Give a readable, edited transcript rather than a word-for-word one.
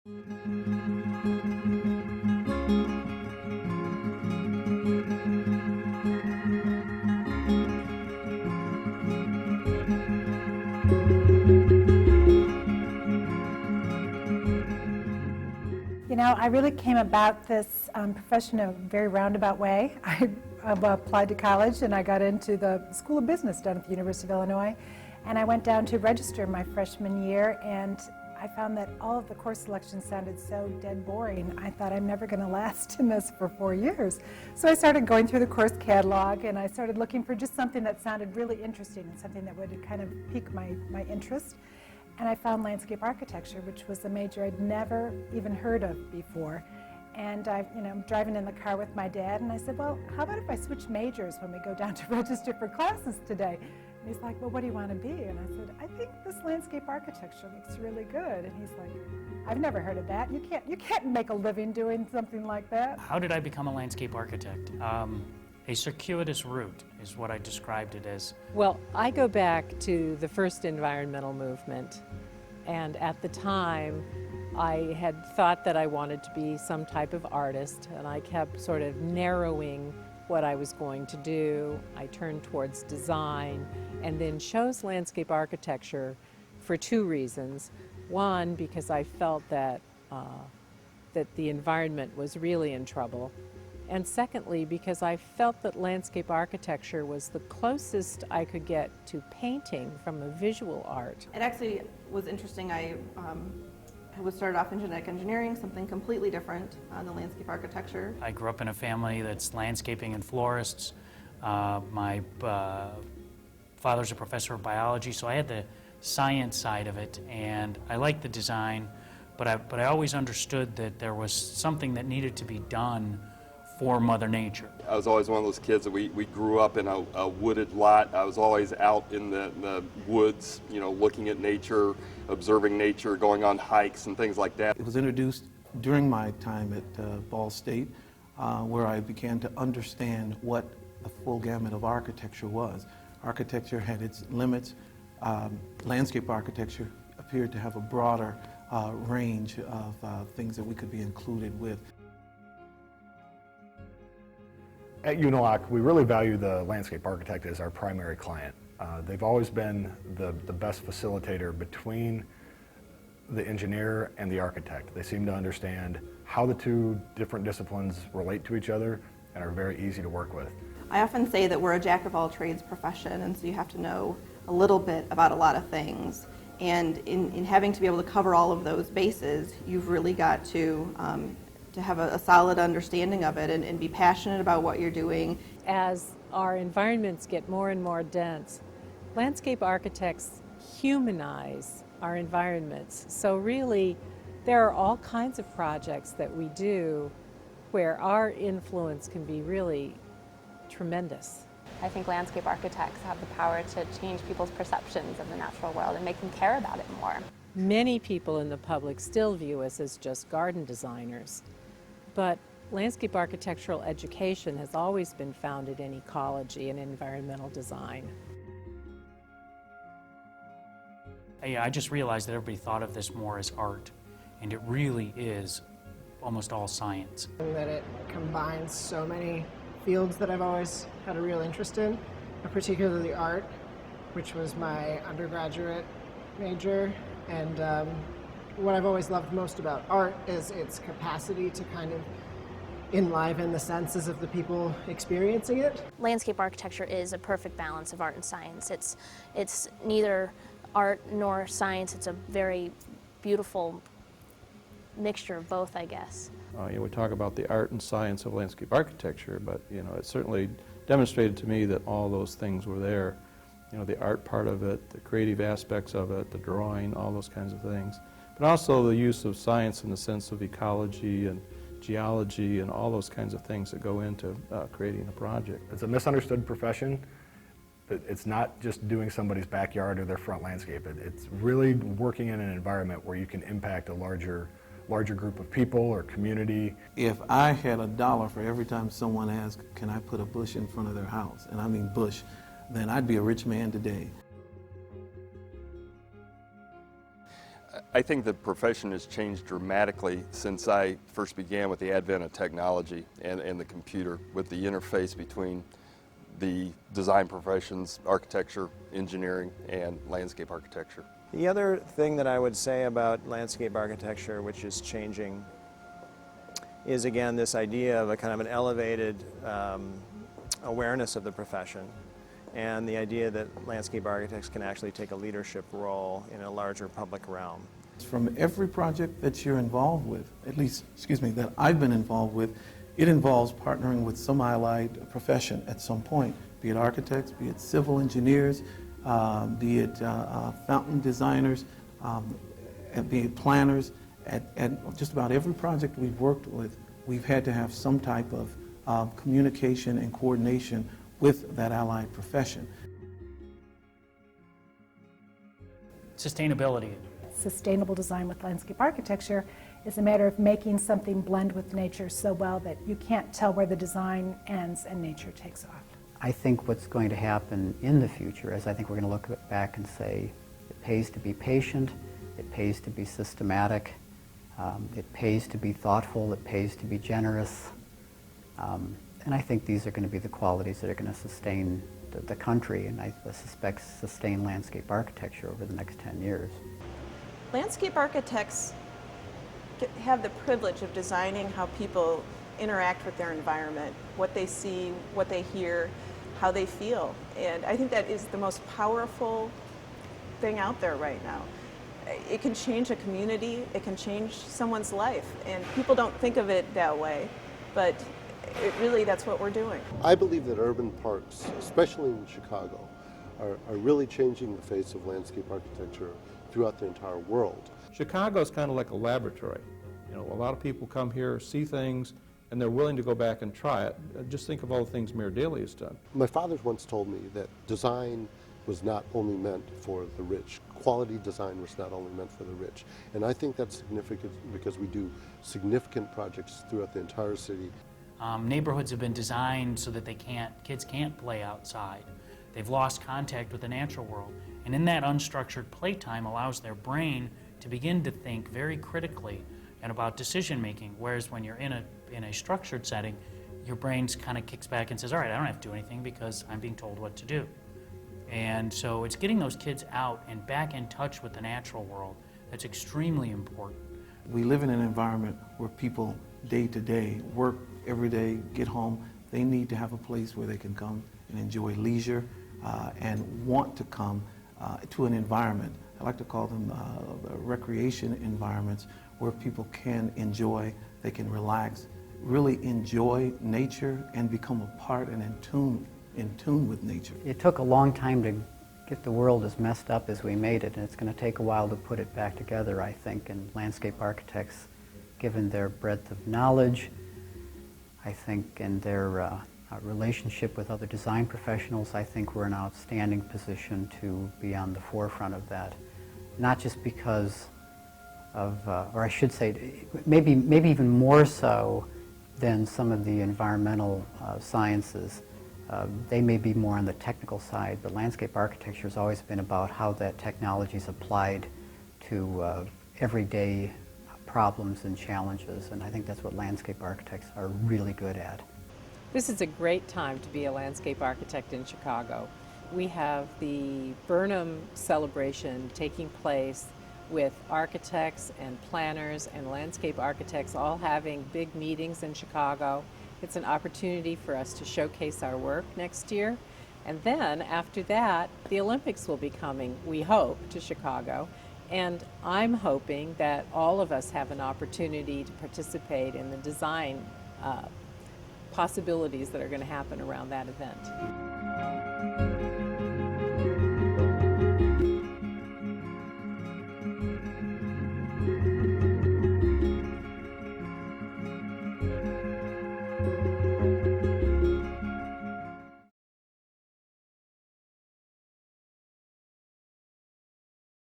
You know, I really came about this profession in a very roundabout way. I applied to college and I got into the School of Business down at the University of Illinois. And I went down to register my freshman year, and I found that all of the course selections sounded so dead boring. I thought, I'm never going to last in this for 4 years. So I started going through the course catalog, and I started looking for just something that sounded really interesting and something that would kind of pique my interest. And I found landscape architecture, which was a major I'd never even heard of before. And I'm driving in the car with my dad, and I said, well, how about if I switch majors when we go down to register for classes today? And he's like, well, what do you want to be? And I said, I think this landscape architecture looks really good. And he's like, I've never heard of that. You can't make a living doing something like that. How did I become a landscape architect? A circuitous route is what I described it as. Well, I go back to the first environmental movement, and at the time I had thought that I wanted to be some type of artist, and I kept sort of narrowing what I was going to do. I turned towards design and then chose landscape architecture for two reasons. One, because I felt that the environment was really in trouble. And secondly, because I felt that landscape architecture was the closest I could get to painting from a visual art. It actually was interesting. I was started off in genetic engineering, something completely different than landscape architecture. I grew up in a family that's landscaping and florists. My father's a professor of biology, so I had the science side of it, and I liked the design, but I always understood that there was something that needed to be done for Mother Nature. I was always one of those kids that we grew up in a wooded lot. I was always out in the woods, looking at nature, observing nature, going on hikes and things like that. It was introduced during my time at Ball State, where I began to understand what the full gamut of architecture was. Architecture had its limits. Landscape architecture appeared to have a broader range of things that we could be included with. At Uniloc, we really value the landscape architect as our primary client. They've always been the best facilitator between the engineer and the architect. They seem to understand how the two different disciplines relate to each other and are very easy to work with. I often say that we're a jack of all trades profession, and so you have to know a little bit about a lot of things. And in having to be able to cover all of those bases, you've really got to have a solid understanding of it and be passionate about what you're doing. As our environments get more and more dense, landscape architects humanize our environments. So really, there are all kinds of projects that we do where our influence can be really tremendous. I think landscape architects have the power to change people's perceptions of the natural world and make them care about it more. Many people in the public still view us as just garden designers, but landscape architectural education has always been founded in ecology and environmental design. I just realized that everybody thought of this more as art, and it really is almost all science. That it combines so many fields that I've always had a real interest in, particularly art, which was my undergraduate major. And what I've always loved most about art is its capacity to kind of enliven the senses of the people experiencing it. Landscape architecture is a perfect balance of art and science. It's neither art nor science. It's a very beautiful mixture of both, I guess. We talk about the art and science of landscape architecture, but it certainly demonstrated to me that all those things were there. The art part of it, the creative aspects of it, the drawing, all those kinds of things. But also the use of science in the sense of ecology and geology and all those kinds of things that go into creating a project. It's a misunderstood profession. It's not just doing somebody's backyard or their front landscape. It's really working in an environment where you can impact a larger group of people or community. If I had $1 for every time someone asked, can I put a bush in front of their house, and I mean bush, then I'd be a rich man today. I think the profession has changed dramatically since I first began with the advent of technology and the computer, with the interface between the design professions, architecture, engineering, and landscape architecture. The other thing that I would say about landscape architecture, which is changing, is again this idea of a kind of an elevated awareness of the profession, and the idea that landscape architects can actually take a leadership role in a larger public realm. From every project that you're involved with, at least, that I've been involved with, it involves partnering with some allied profession at some point, be it architects, be it civil engineers, be it fountain designers, be it planners. At just about every project we've worked with, we've had to have some type of communication and coordination with that allied profession. Sustainability. Sustainable design with landscape architecture is a matter of making something blend with nature so well that you can't tell where the design ends and nature takes off. I think what's going to happen in the future is I think we're going to look back and say it pays to be patient, it pays to be systematic, it pays to be thoughtful, it pays to be generous, and I think these are going to be the qualities that are going to sustain the country, and I suspect sustain landscape architecture over the next 10 years. Landscape architects have the privilege of designing how people interact with their environment, what they see, what they hear, how they feel. And I think that is the most powerful thing out there right now. It can change a community, it can change someone's life, and people don't think of it that way, but really that's what we're doing. I believe that urban parks, especially in Chicago, are really changing the face of landscape architecture throughout the entire world. Chicago is kind of like a laboratory. You know, a lot of people come here, see things, and they're willing to go back and try it. Just think of all the things Mayor Daley has done. My father once told me that design was not only meant for the rich. Quality design was not only meant for the rich. And I think that's significant because we do significant projects throughout the entire city. Neighborhoods have been designed so that kids can't play outside. They've lost contact with the natural world. And in that unstructured playtime allows their brain to begin to think very critically and about decision making, whereas when you're in a structured setting, your brain kind of kicks back and says, all right, I don't have to do anything because I'm being told what to do. And so it's getting those kids out and back in touch with the natural world that's extremely important. We live in an environment where people day to day, work every day, get home. They need to have a place where they can come and enjoy leisure and want to come to an environment. I like to call them recreation environments where people can enjoy, they can relax, really enjoy nature and become a part and in tune with nature. It took a long time to get the world as messed up as we made it, and it's going to take a while to put it back together, I think, and landscape architects, given their breadth of knowledge, I think, and their relationship with other design professionals, I think we're in an outstanding position to be on the forefront of that. Not just because of, or I should say, maybe even more so than some of the environmental sciences. They may be more on the technical side, but landscape architecture has always been about how that technology is applied to everyday problems and challenges, and I think that's what landscape architects are really good at. This is a great time to be a landscape architect in Chicago. We have the Burnham celebration taking place with architects and planners and landscape architects all having big meetings in Chicago. It's an opportunity for us to showcase our work next year. And then after that, the Olympics will be coming, we hope, to Chicago. And I'm hoping that all of us have an opportunity to participate in the design possibilities that are going to happen around that event.